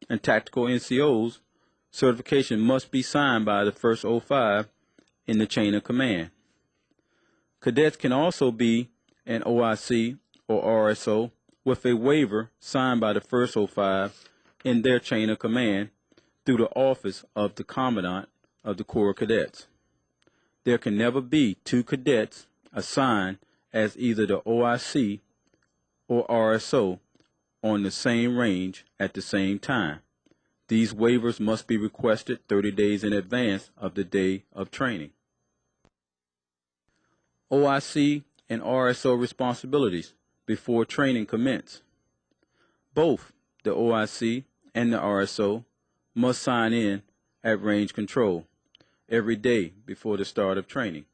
and tactical NCOs, certification must be signed by the first 05 in the chain of command. Cadets can also be an OIC or RSO with a waiver signed by the first 05 in their chain of command through the office of the Commandant of the Corps of Cadets. There can never be two cadets assigned as either the OIC or RSO on the same range at the same time. These waivers must be requested 30 days in advance of the day of training. OIC and RSO responsibilities before training commence. Both the OIC and the RSO must sign in at range control every day before the start of training.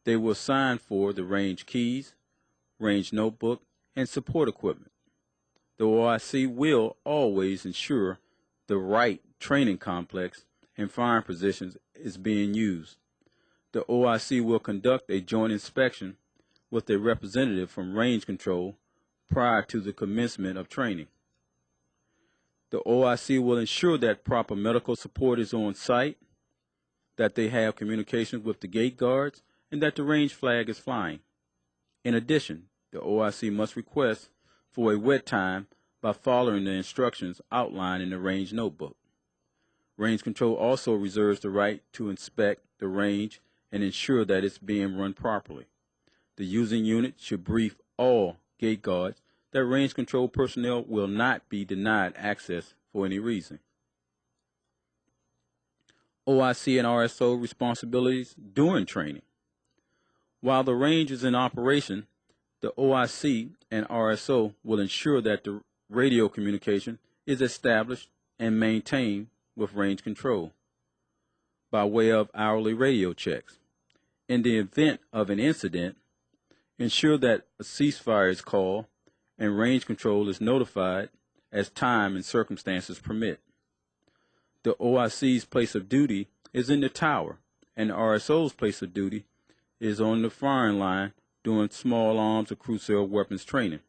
They will sign for the range keys, range notebook, and support equipment. The OIC will always ensure the right training complex and firing positions is being used. The OIC will conduct a joint inspection with a representative from range control prior to the commencement of training. The OIC will ensure that proper medical support is on site, that they have communications with the gate guards, and that the range flag is flying. In addition, the OIC must request for a wet time by following the instructions outlined in the range notebook. Range control also reserves the right to inspect the range and ensure that it's being run properly. The using unit should brief all gate guards that range control personnel will not be denied access for any reason. OIC and RSO responsibilities during training. While the range is in operation, the OIC and RSO will ensure that the radio communication is established and maintained with range control by way of hourly radio checks. In the event of an incident, ensure that a ceasefire is called and range control is notified as time and circumstances permit. The OIC's place of duty is in the tower, and the RSO's place of duty is on the firing line during small arms or crucial weapons training.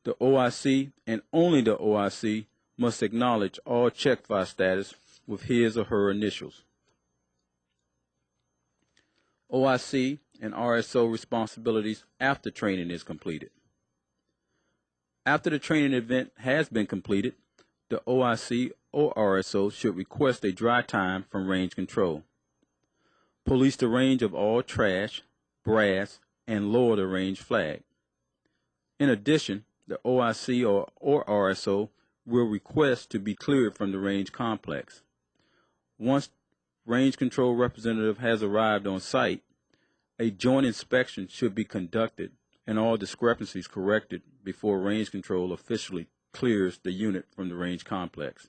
The OIC and only the OIC must acknowledge all check fire status with his or her initials. OIC and RSO responsibilities after training is completed. After the training event has been completed, the OIC or RSO should request a dry time from range control. Police the range of all trash, brass, and lower the range flag. In addition, the OIC or RSO will request to be cleared from the range complex. Once range control representative has arrived on site, a joint inspection should be conducted and all discrepancies corrected before range control officially clears the unit from the range complex.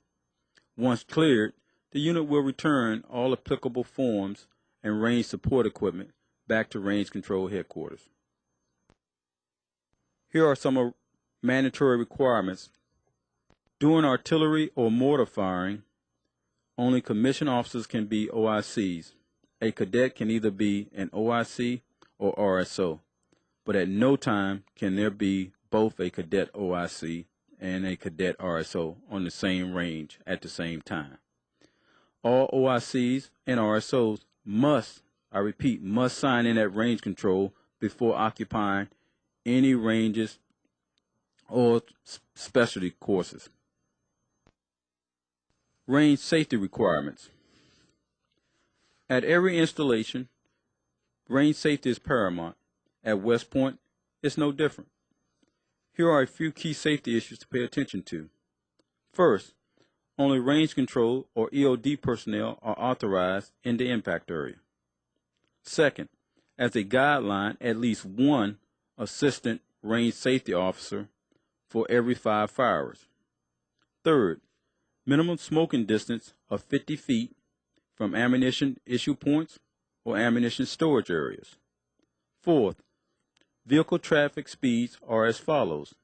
Once cleared, the unit will return all applicable forms and range support equipment back to range control headquarters. Here are some mandatory requirements. During artillery or mortar firing, only commissioned officers can be OICs. A cadet can either be an OIC or RSO, but at no time can there be both a cadet OIC and a cadet RSO on the same range at the same time. All OICs and RSOs must, I repeat, must sign in at range control before occupying any ranges or specialty courses. Range safety requirements. At every installation, range safety is paramount. At West Point, it's no different. Here are a few key safety issues to pay attention to. First, only range control or EOD personnel are authorized in the impact area. Second, as a guideline, at least one assistant range safety officer for every 5 firers. Third, minimum smoking distance of 50 feet from ammunition issue points or ammunition storage areas. Fourth, vehicle traffic speeds are as follows: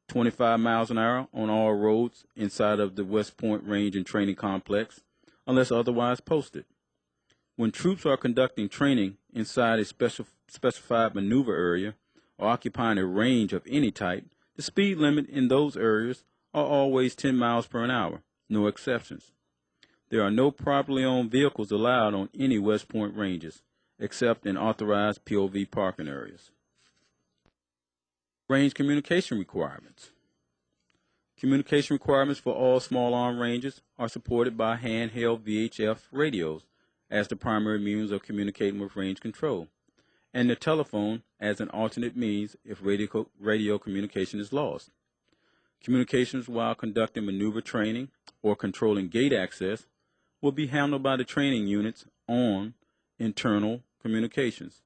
25 miles an hour on all roads inside of the West Point Range and Training Complex, unless otherwise posted. When troops are conducting training inside a specified maneuver area or occupying a range of any type, the speed limit in those areas are always 10 miles per hour, no exceptions. There are no properly owned vehicles allowed on any West Point ranges, except in authorized POV parking areas. Range communication requirements. Communication requirements for all small arm ranges are supported by handheld VHF radios as the primary means of communicating with range control, and the telephone as an alternate means if radio communication is lost. Communications while conducting maneuver training or controlling gate access will be handled by the training units on internal communications.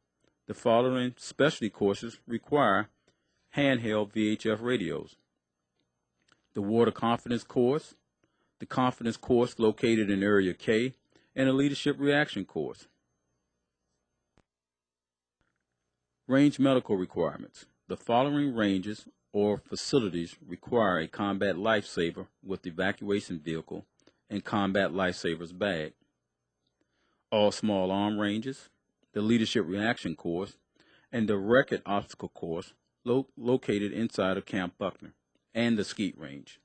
The following specialty courses require handheld VHF radios: the Water Confidence Course, the Confidence Course located in Area K, and a Leadership Reaction Course. Range medical requirements. The following ranges or facilities require a combat lifesaver with evacuation vehicle and combat lifesavers bag: all small arm ranges, the Leadership Reaction Course, and the Wreck-It Obstacle Course located inside of Camp Buckner, and the Skeet Range.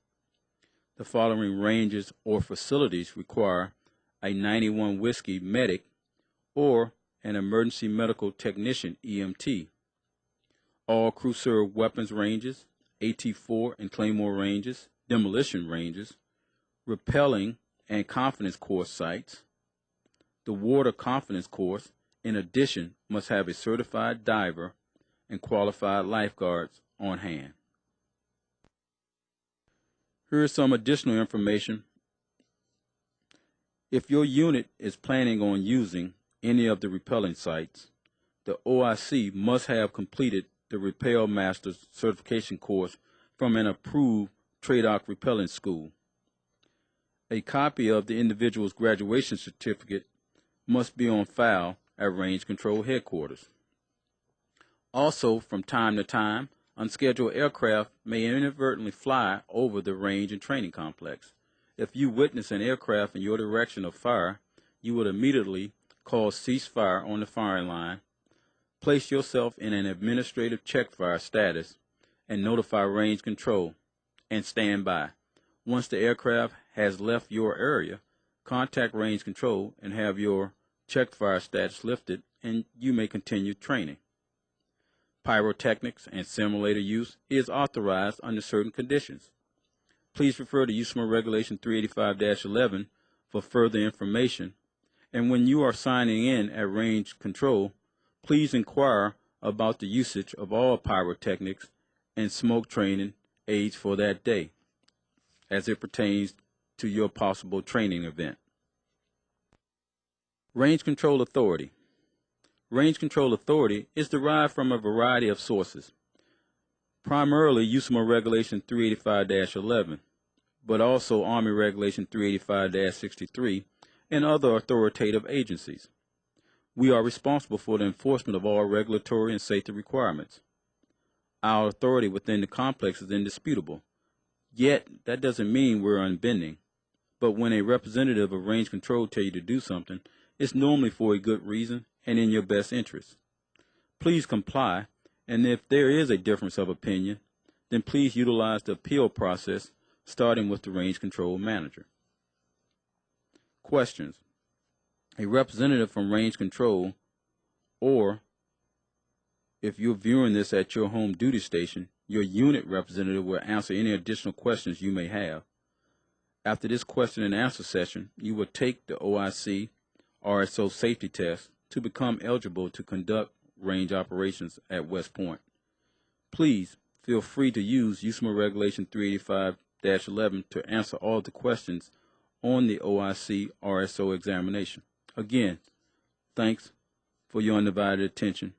The following ranges or facilities require a 91 Whiskey medic or an emergency medical technician EMT: all crew served weapons ranges, AT-4 and Claymore ranges, demolition ranges, rappelling and confidence course sites. The Water Confidence Course, in addition, must have a certified diver and qualified lifeguards on hand. Here is some additional information. If your unit is planning on using any of the rappelling sites, the OIC must have completed the Rappel Master's certification course from an approved TRADOC rappelling school. A copy of the individual's graduation certificate must be on file at Range Control Headquarters. Also, from time to time, unscheduled aircraft may inadvertently fly over the range and training complex. If you witness an aircraft in your direction of fire, you would immediately call ceasefire on the firing line, place yourself in an administrative check fire status, and notify range control, and stand by. Once the aircraft has left your area, contact range control and have your check fire status lifted, and you may continue training. Pyrotechnics and simulator use is authorized under certain conditions. Please refer to USMA Regulation 385-11 for further information. And when you are signing in at range control, please inquire about the usage of all pyrotechnics and smoke training aids for that day, as it pertains to your possible training event. Range Control Authority. Range Control Authority is derived from a variety of sources, primarily USMA Regulation 385-11, but also Army Regulation 385-63 and other authoritative agencies. We are responsible for the enforcement of all regulatory and safety requirements. Our authority within the complex is indisputable, yet that doesn't mean we're unbending. But when a representative of range control tells you to do something, it's normally for a good reason and in your best interest. Please comply, and if there is a difference of opinion, then please utilize the appeal process, starting with the range control manager. Questions. A representative from range control, or if you're viewing this at your home duty station, your unit representative will answer any additional questions you may have. After this question and answer session, you will take the OIC RSO safety test to become eligible to conduct range operations at West Point. Please feel free to use USMA Regulation 385-11 to answer all the questions on the OIC RSO examination. Again, thanks for your undivided attention.